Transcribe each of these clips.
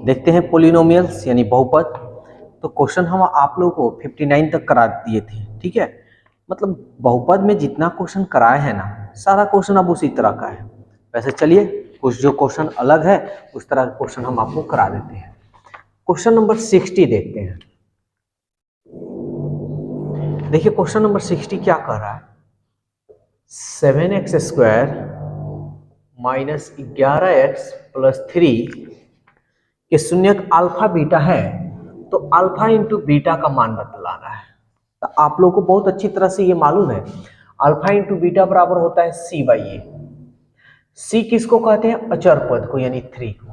देखते हैं पोलिनोमियल्स यानी बहुपद। तो क्वेश्चन हम आप लोगों को 59 तक करा दिए थे, ठीक है। मतलब बहुपद में जितना क्वेश्चन कराए हैं ना, सारा क्वेश्चन अब उसी तरह का है। वैसे चलिए कुछ जो क्वेश्चन अलग है उस तरह का क्वेश्चन हम आपको करा देते हैं। क्वेश्चन नंबर 60 देखते हैं। देखिए क्वेश्चन नंबर 60 क्या कह रहा है, 7x² माइनस 11x प्लस 3 के शून्यक अल्फा बीटा है, तो अल्फा इंटू बीटा का मान बतलाना है। तो आप लोगों को बहुत अच्छी तरह से ये मालूम है, अल्फा इंटू बीटा बराबर होता है c/a। c किसको कहते हैं, अचर पद को यानी 3 को,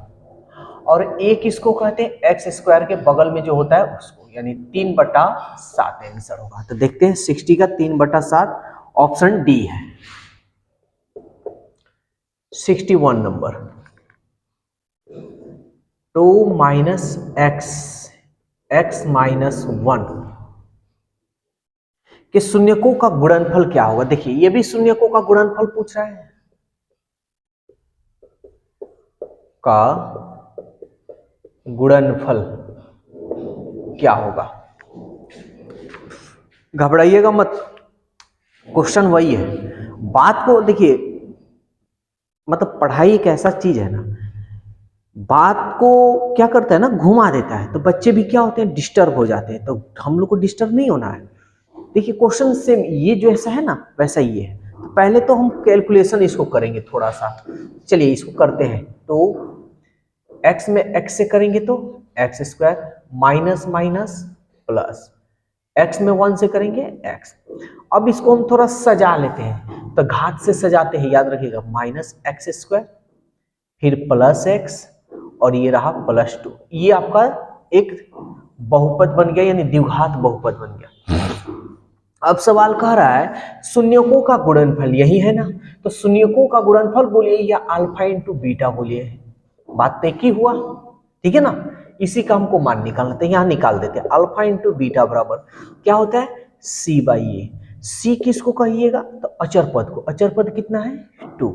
और a किसको कहते हैं, x² के बगल में जो होता है उसको, यानी 3/7 आंसर होगा। तो देखते हैं 60 का 3/7 ऑप्शन डी है। 61 नंबर 2 माइनस x माइनस 1 के शून्यकों का गुणनफल क्या होगा। देखिए ये भी शून्यकों का गुणनफल पूछ रहा है, का गुणनफल क्या होगा। घबराइएगा मत, क्वेश्चन वही है। बात को देखिए, मतलब पढ़ाई एक ऐसा चीज है ना, बात को क्या करता है ना, घुमा देता है। तो बच्चे भी क्या होते हैं, डिस्टर्ब हो जाते हैं। तो हम लोग को डिस्टर्ब नहीं होना है। देखिए क्वेश्चन से ये जो ऐसा है ना वैसा ही है। तो पहले तो हम कैलकुलेशन इसको करेंगे थोड़ा सा, चलिए इसको करते हैं। तो x में x से करेंगे तो x² minus minus plus, x में 1 से करेंगे x। अब इसको हम थोड़ा सजा लेते हैं, तो घात से सजाते हैं, याद रखिएगा, माइनस x² फिर प्लस x और ये रहा +2। ये आपका एक बहुपद बन गया, यानी द्विघात बहुपद बन गया। अब सवाल कह रहा है शून्यकों का गुणनफल, यही है ना। तो शून्यकों का गुणनफल बोलिए या अल्फा इंटू बीटा बोलिए, बात तो एक ही हुआ, ठीक है ना। इसी का हमको मान निकालना था, यहां निकाल देते हैं। अल्फा इंटू बीटा बराबर क्या होता है, c/a। c किसको कहिएगा, तो अचर पद को, अचर पद कितना है 2।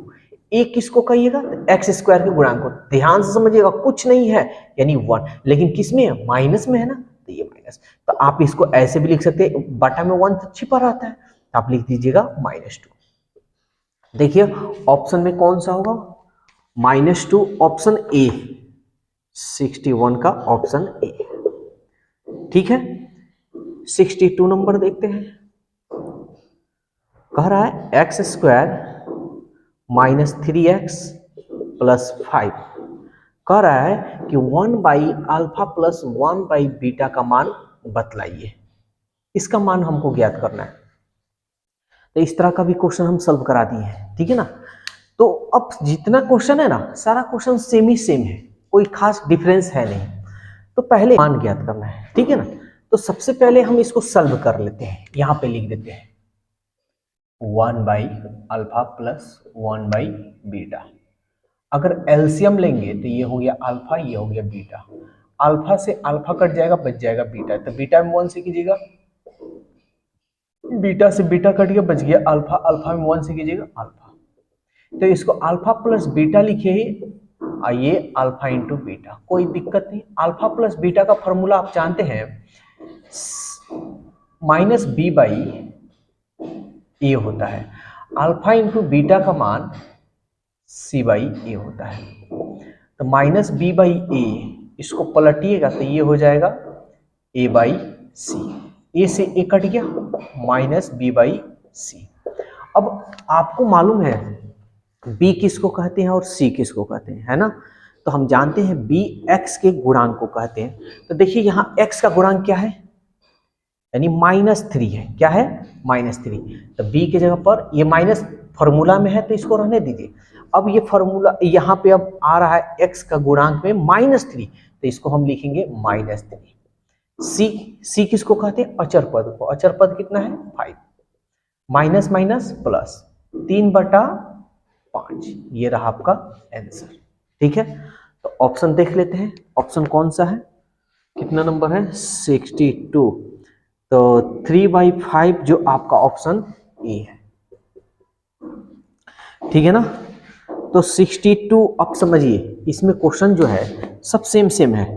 a किसको कहिएगा, तो x² के गुणांक को। ध्यान से समझिएगा, कुछ नहीं है यानी 1, लेकिन किस में है, माइनस में है ना, तो ये माइनस। तो आप इसको ऐसे भी लिख सकते हैं, बटा में 1 छिपा रहता है, तो आप लिख दीजिएगा -2। देखिए ऑप्शन में कौन सा होगा, -2 ऑप्शन ए, 61 का ऑप्शन ए, ठीक है। 62 नंबर देखते हैं। कह रहा है x² माइनस 3x प्लस 5। कह रहा है कि 1/α प्लस 1/बीटा का मान बतलाइए। इसका मान हमको ज्ञात करना है। तो इस तरह का भी क्वेश्चन हम सॉल्व करा दिए हैं, ठीक है ना। तो अब जितना क्वेश्चन है ना, सारा क्वेश्चन सेम ही सेम है, कोई खास डिफरेंस है नहीं। तो पहले मान ज्ञात करना है, ठीक है ना। तो सबसे पहले हम इसको सॉल्व कर लेते हैं, यहां पे लिख देते हैं 1/α प्लस 1/बीटा। अगर एलसीएम लेंगे तो ये हो गया अल्फा, ये हो गया बीटा। अल्फा से अल्फा कट जाएगा, बच जाएगा बीटा। तो बीटा में 1 से कीजिएगा, बीटा से बीटा कट गया, बच गया अल्फा। अल्फा में 1 से कीजिएगा अल्फा। तो इसको अल्फा प्लस बीटा लिखिए ही, आइए अल्फा इंटू बीटा, कोई दिक्कत नहीं। अल्फा प्लस बीटा का फॉर्मूला आप जानते हैं, -b/a होता है। अल्फा इंटू बीटा का मान c/a होता है। तो -b/a इसको पलटिएगा तो ये हो जाएगा a/c। a से a कट गया, -b/c। अब आपको मालूम है b किसको कहते हैं और c किसको कहते हैं, है ना। तो हम जानते हैं b x के गुणांक को कहते हैं। तो देखिए यहाँ x का गुणांक क्या है, यानी -3 है। क्या है, -3। तो b की जगह पर ये माइनस फॉर्मूला में है तो इसको रहने दीजिए। अब ये फॉर्मूला यहाँ पे अब आ रहा है x का गुणांक में -3, तो इसको हम लिखेंगे -3। c किसको कहते हैं, अचर पद को। अचर पद कितना है 5, माइनस माइनस प्लस 3/5, ये रहा आपका आंसर, ठीक है। तो ऑप्शन देख लेते हैं, ऑप्शन कौन सा है, कितना नंबर है 62। तो 3/5 जो आपका ऑप्शन ए है, ठीक है ना। तो 62, अब समझिए इसमें क्वेश्चन जो है सब सेम सेम है।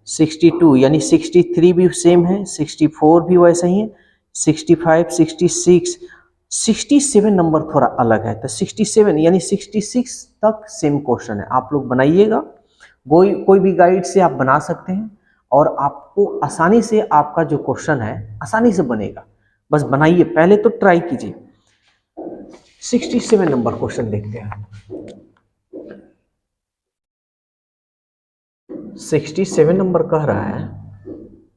62 यानी 63 भी सेम है, 64 भी वैसा ही है, 65, 66, 67 नंबर थोड़ा अलग है, तो 67 यानी 66 तक सेम क्वेश्चन है। आप लोग बनाइएगा, कोई भी गाइड से आप बना सकते हैं और आपको आसानी से आपका जो क्वेश्चन है आसानी से बनेगा। बस बनाइए, पहले तो ट्राई कीजिए। 67 नंबर क्वेश्चन देखते हैं। 67 नंबर कह रहा है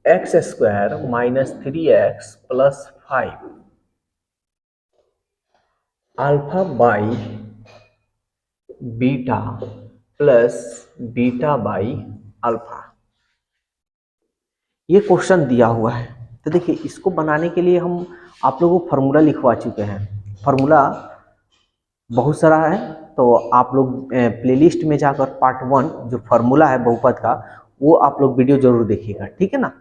x square minus 3x plus 5 alpha by beta plus beta by alpha. ये क्वेश्चन दिया हुआ है। तो देखिए, इसको बनाने के लिए हम आप लोगों को फार्मूला लिखवा चुके हैं। फार्मूला बहुत सारा है, तो आप लोग प्लेलिस्ट में जाकर पार्ट 1 जो फार्मूला है बहुपद का, वो आप लोग वीडियो जरूर देखिएगा, ठीक है ना।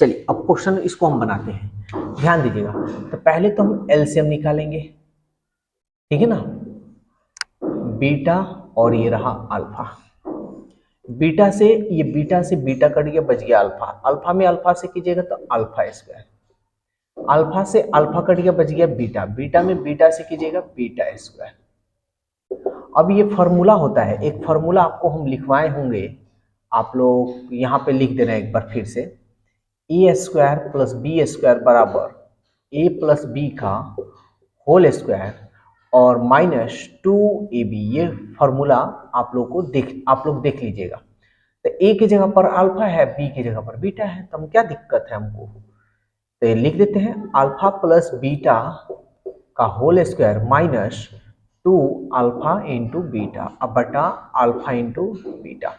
चलिए अब क्वेश्चन इसको हम बनाते हैं, ध्यान दीजिएगा। तो पहले तो हम एलसीएम निकालेंगे, ठीक है ना। बीटा और ये रहा अल्फा। बीटा से बीटा कट गया, बच गया अल्फा। अल्फा में अल्फा से कीजिएगा तो अल्फा स्क्वायर। अल्फा से अल्फा कट गया, बच गया बीटा। बीटा में बीटा से कीजिएगा बीटा स्क्वायर। अब ये फार्मूला होता है, एक फार्मूला आपको हम लिखवाए होंगे, आप लोग यहाँ पे लिख देना एक बार फिर से। ए स्क्वायर प्लस बी स्क्वायर बराबर ए प्लस बी का होल स्क्वायर और माइनस 2ab। ये फार्मूला आप लोग देख लीजिएगा। तो ए की जगह पर अल्फा है, बी की जगह पर बीटा है, तो हम क्या दिक्कत है हमको, तो ये लिख देते हैं अल्फा प्लस बीटा का whole square minus 2 alpha into beta अब बटा अल्फा इंटू बीटा,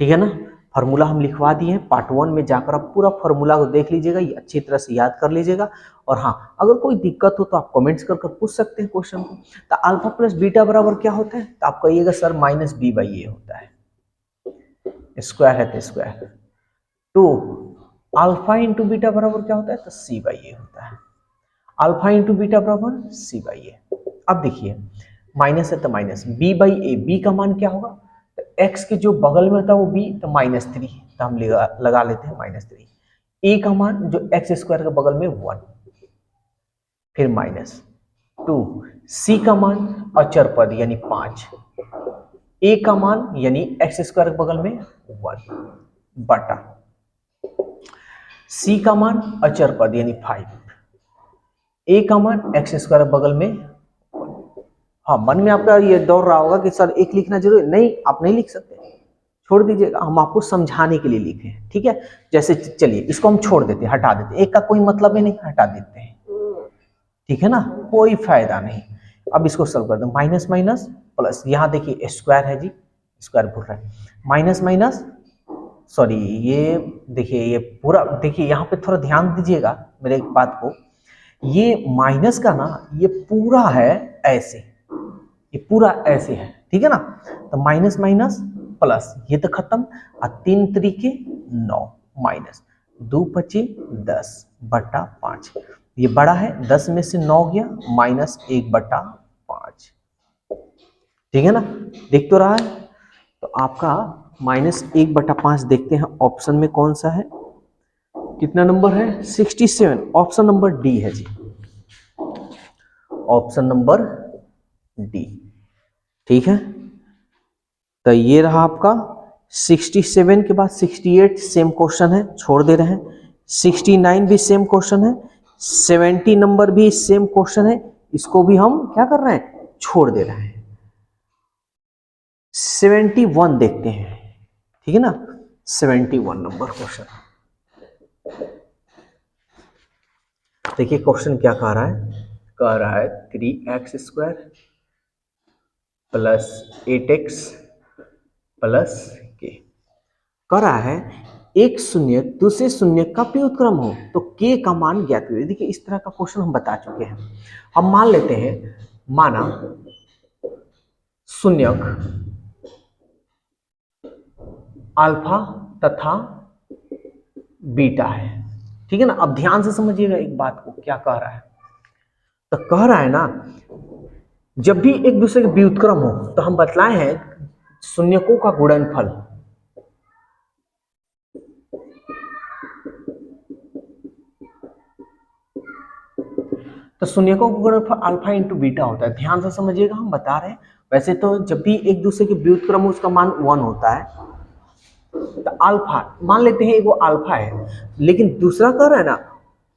ठीक है ना। फार्मूला हम लिखवा दिए हैं। पार्ट 1 में जाकर आप पूरा फार्मूला को देख लीजिएगा, ये अच्छी तरह से याद कर लीजिएगा। और हाँ, अगर कोई दिक्कत हो तो आप कमेंट्स कर पूछ सकते हैं क्वेश्चन को। तो अल्फा प्लस बीटा बराबर क्या होता है, तो आप कहिएगा sir minus B by A होता है, स्क्वायर है तो square. Two alpha into beta बराबर क्या होता है, तो सी बाई ए होता है। अल्फा इंटू बीटा बराबर सी बाई ए। अब देखिए माइनस है तो minus, B by A, B का मान क्या होगा, तो एक्स के जो बगल में होता है वो बी, तो -3, तो हम लगा लेते हैं -3। ए का मान जो एक्स स्क्वायर के बगल में 1, फिर -2। सी का मान अचर पद यानी 5, ए का मान यानी एक्स स्क्वायर के बगल में 1 बटा सी का मान अचर पद यानी 5, ए का मान एक्स स्क्वायर बगल में। हाँ, मन में आपका ये दौड़ रहा होगा कि सर एक लिखना जरूरी नहीं, आप नहीं लिख सकते, छोड़ दीजिएगा, हम आपको समझाने के लिए लिखे हैं, ठीक है। जैसे चलिए इसको हम छोड़ देते हैं, हटा देते हैं, एक का कोई मतलब ही नहीं, हटा देते हैं, ठीक है ना, कोई फायदा नहीं। अब इसको सॉल्व कर दो, माइनस माइनस प्लस, यहाँ देखिए स्क्वायर है जी, स्क्वायर भूल रहा है, माइनस माइनस, सॉरी ये देखिए, ये पूरा देखिए, यहाँ पे थोड़ा ध्यान दीजिएगा मेरे एक बात को। ये माइनस का ना, ये पूरा है ऐसे, ये पूरा ऐसे है, ठीक है ना। तो माइनस माइनस प्लस, ये तो खत्म, और 3 तरीके 9 माइनस 2 पचे 10 बटा 5, ये बड़ा है, 10 में से 9 गया, -1 बटा 5, ठीक है ना, देख तो रहा है। तो आपका -1 बटा 5 देखते हैं ऑप्शन में कौन सा है, कितना नंबर है, 67, ऑप्शन नंबर डी है जी, ऑप्शन नंबर डी, ठीक है। तो ये रहा आपका 67 के बाद 68 सेम क्वेश्चन है, छोड़ दे रहे हैं। 69 भी सेम क्वेश्चन है, 70 नंबर भी सेम क्वेश्चन है, इसको भी हम क्या कर रहे हैं, छोड़ दे रहे हैं। 71 देखते हैं, ठीक है ना, 71 नंबर क्वेश्चन। देखिए क्वेश्चन क्या कह रहा है, 3x square plus 8x plus के, कह रहा है एक शून्य दूसरे शून्य का व्युत्क्रम हो तो k का मान ज्ञात करिए। देखिए इस तरह का क्वेश्चन हम बता चुके हैं। हम मान लेते हैं, माना शून्यक अल्फा तथा बीटा है, ठीक है ना। अब ध्यान से समझिएगा एक बात को, क्या कह रहा है, तो कह रहा है ना, जब भी एक दूसरे के व्युत्क्रम हो तो हम बतलाए हैं शून्यकों का गुणनफल तो शून्यकों का गुणनफल अल्फा इंटू बीटा होता है। ध्यान से समझिएगा, हम बता रहे हैं। वैसे तो जब भी एक दूसरे के व्युत्क्रम हो उसका मान 1 होता है, तो अल्फा मान लेते हैं, एक वो अल्फा है, लेकिन दूसरा कह रहा है ना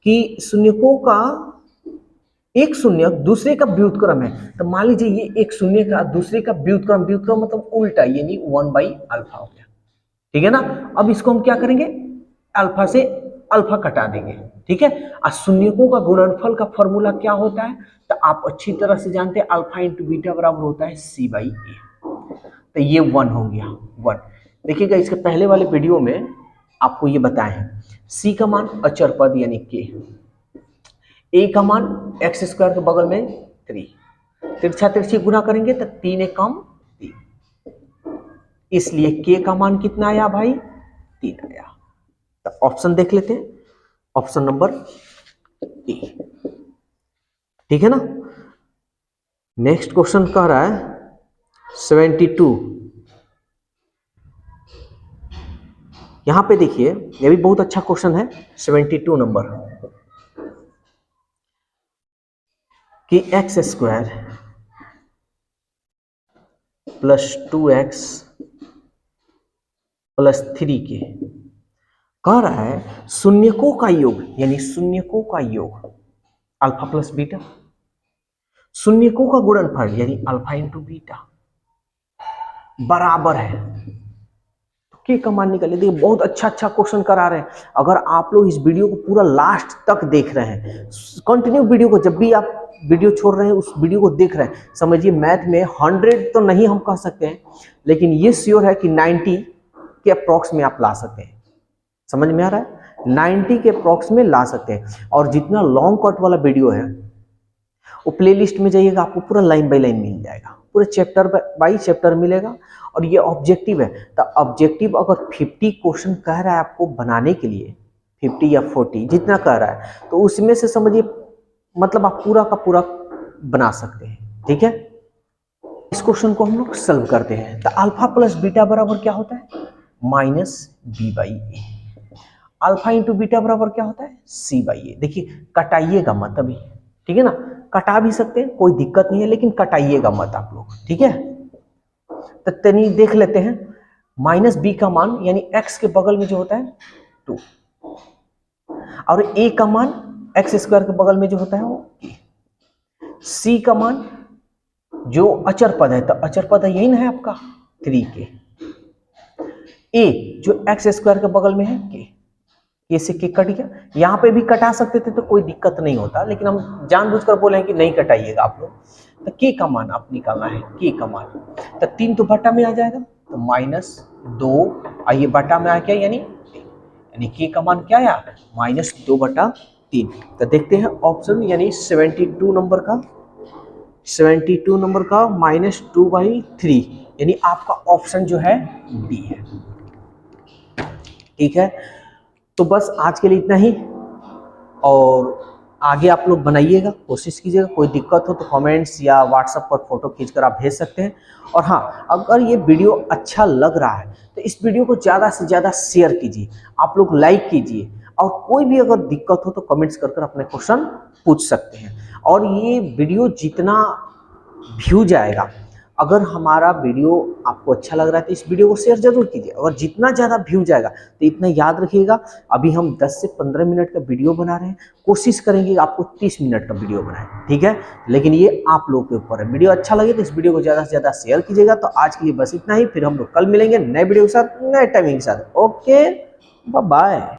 कि शून्यकों का एक शून्य दूसरे का व्युत्क्रम है, तो मान लीजिए ये एक शून्य का दूसरे का व्युत्क्रम, व्युत्क्रम मतलब उल्टा, यानी 1/अल्फा हो गया। ठीक है ना। अब इसको हम क्या करेंगे, अल्फा से अल्फा कटा देंगे। ठीक है। और शून्यकों का गुणनफल का फॉर्मूला क्या होता है, तो आप अच्छी तरह से जानते हैं, अल्फा इंटू बीटा बराबर होता है C/A। तो ये 1 हो गया, 1। देखिएगा, इसके पहले वाले वीडियो में आपको ये बताए हैं, C का मान अचर पद यानी K, A का मान x² के बगल में 3, तिरछा तिरछी गुना करेंगे तो 3 एक कम 3, इसलिए K का मान कितना आया भाई, 3 आया। तो ऑप्शन देख लेते हैं, ऑप्शन नंबर ए। ठीक है ना। नेक्स्ट क्वेश्चन कह रहा है 72। यहां पे देखिए, ये भी बहुत अच्छा क्वेश्चन है, 72 नंबर, कि x² plus 2x plus 3k कह रहा है शून्यकों का योग, यानी शून्यकों का योग अल्फा प्लस बीटा, शून्यकों का गुणनफल यानी अल्फा इंटू बीटा बराबर है, तो के का मान निकालिए। देखिए, बहुत अच्छा क्वेश्चन करा रहे हैं। अगर आप लोग इस वीडियो को पूरा लास्ट तक देख रहे हैं, कंटिन्यू वीडियो को, जब भी आप वीडियो छोड़ रहे हैं उस वीडियो को देख रहे हैं, समझिए मैथ में 100 तो नहीं हम कह सकते हैं, लेकिन ये श्योर है कि 90 के अप्रॉक्स में आप ला सकते हैं। समझ में आ रहा है, 90 के अप्रॉक्स में ला सकते हैं। और जितना लॉन्ग कट वाला वीडियो है वो प्लेलिस्ट में जाइएगा, आपको पूरा लाइन बाय लाइन मिल जाएगा, पूरे चैप्टर बाय चैप्टर मिलेगा। और ये ऑब्जेक्टिव है, तो ऑब्जेक्टिव अगर 50 क्वेश्चन कह रहा है आपको बनाने के लिए, 50 या 40 जितना कह रहा है, तो उसमें से समझिए मतलब आप पूरा का पूरा बना सकते हैं। ठीक है। इस क्वेश्चन को हम लोग सॉल्व करते हैं। तो अल्फा प्लस बीटा बराबर क्या होता है, -B/A। अल्फा इंटू बीटा बराबर क्या होता है, C/A। देखिए, कटाइएगा मत अभी, ठीक है ना, कटा भी सकते हैं, कोई दिक्कत नहीं है, लेकिन कटाइएगा मत आप लोग। ठीक है। तो तनी देख लेते हैं, -B का मान यानी x के बगल में जो होता है 2, और A का मान x² के बगल में जो होता है वो A, C का मान जो अचर पद है, तो अचर पद है यही ना है आपका 3k, A जो x² के बगल में है k, ये से के कट गया। यहाँ पे भी कटा सकते थे तो कोई दिक्कत नहीं होता, लेकिन हम जानबूझकर बोले हैं कि नहीं कटाइएगा आप लोग। तो के का मान आप निकालना है, के का मान, तो 3 तो बटा में आ जाएगा, तो -2, आइए बटा में आ गया, यानी के का मान क्या आया, -2/3। तो देखते हैं ऑप्शन, यानी 72 नंबर का -2/3, यानी आपका ऑप्शन जो है डी है। ठीक है। तो बस आज के लिए इतना ही, और आगे आप लोग बनाइएगा, कोशिश कीजिएगा। कोई दिक्कत हो तो कमेंट्स या व्हाट्सएप पर फोटो खींचकर आप भेज सकते हैं। और हाँ, अगर ये वीडियो अच्छा लग रहा है तो इस वीडियो को ज़्यादा से ज़्यादा शेयर कीजिए, आप लोग लाइक कीजिए, और कोई भी अगर दिक्कत हो तो कमेंट्स कर अपने क्वेश्चन पूछ सकते हैं। और ये वीडियो जितना व्यू जाएगा, अगर हमारा वीडियो आपको अच्छा लग रहा है तो इस वीडियो को शेयर जरूर कीजिए। अगर जितना ज़्यादा व्यू जाएगा तो इतना याद रखिएगा, अभी हम 10 से 15 मिनट का वीडियो बना रहे हैं, कोशिश करेंगे आपको 30 मिनट का वीडियो बनाएं। ठीक है। लेकिन ये आप लोग के ऊपर है। वीडियो अच्छा लगे तो इस वीडियो को ज़्यादा से ज़्यादा शेयर कीजिएगा। तो आज के लिए बस इतना ही, फिर हम लोग कल मिलेंगे नए वीडियो के साथ, नए टाइमिंग के साथ। Okay, bye bye.